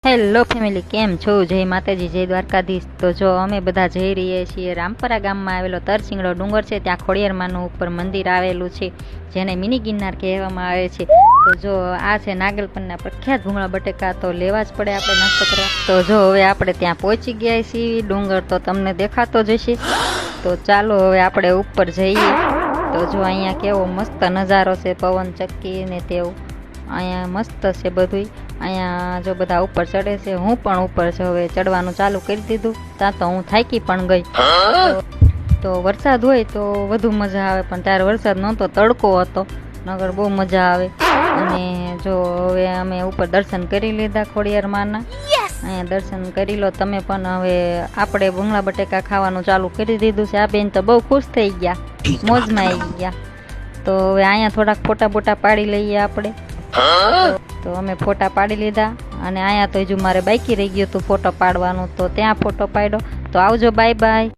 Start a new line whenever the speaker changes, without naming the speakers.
Hello family, કેમ છો? જય માતાજી, જય દ્વારકાધીશ। તો જો અમે બધા જઈ રહીએ છીએ રામપરા ગામમાં આવેલો તરસિંગડો ડુંગર છે, ત્યાં ખોડિયારમાંનું ઉપર મંદિર આવેલું છે, જેને મિની ગિરનાર કહેવામાં આવે છે। તો જો આ છે નાગલપરના પ્રખ્યાત ભૂંગળા બટેકા, તો લેવા જ પડે આપણે નાસ્તો કરવા। તો જો હવે આપણે ત્યાં પહોંચી ગયા છીએ, ડુંગર તો તમને દેખાતો જ હશે। તો ચાલો હવે આપણે ઉપર જઈએ। તો જો અહીંયા કેવો મસ્ત નજારો છે, પવન ચક્કી ને તેવું અહીંયા મસ્ત છે બધું। અહીંયા જો બધા ઉપર ચડે છે, હું પણ ઉપર છે, હવે ચડવાનું ચાલુ કરી દીધું। ત્યાં તો હું થાકી પણ ગઈ। તો વરસાદ હોય તો વધુ મજા આવે, પણ ત્યારે વરસાદ નહોતો, તડકો હતો, નગર બહુ મજા આવે। અને જો હવે અમે ઉપર દર્શન કરી લીધા ખોડિયાર માના। અહીંયા દર્શન કરી લો તમે પણ। હવે આપણે ભૂંગળા બટેકા ખાવાનું ચાલુ કરી દીધું છે। આ બેન તો બહુ ખુશ થઈ ગયા, મોજમાં આવી ગયા। તો હવે અહીંયા થોડાક ફોટા બોટા પાડી લઈએ આપણે। તો અમે ફોટા પાડી લીધા, અને અહીંયા તો હજુ મારે બાકી રહી ગયું હતું ફોટો પાડવાનું, તો ત્યાં ફોટો પાડ્યો। તો આવજો, બાય બાય।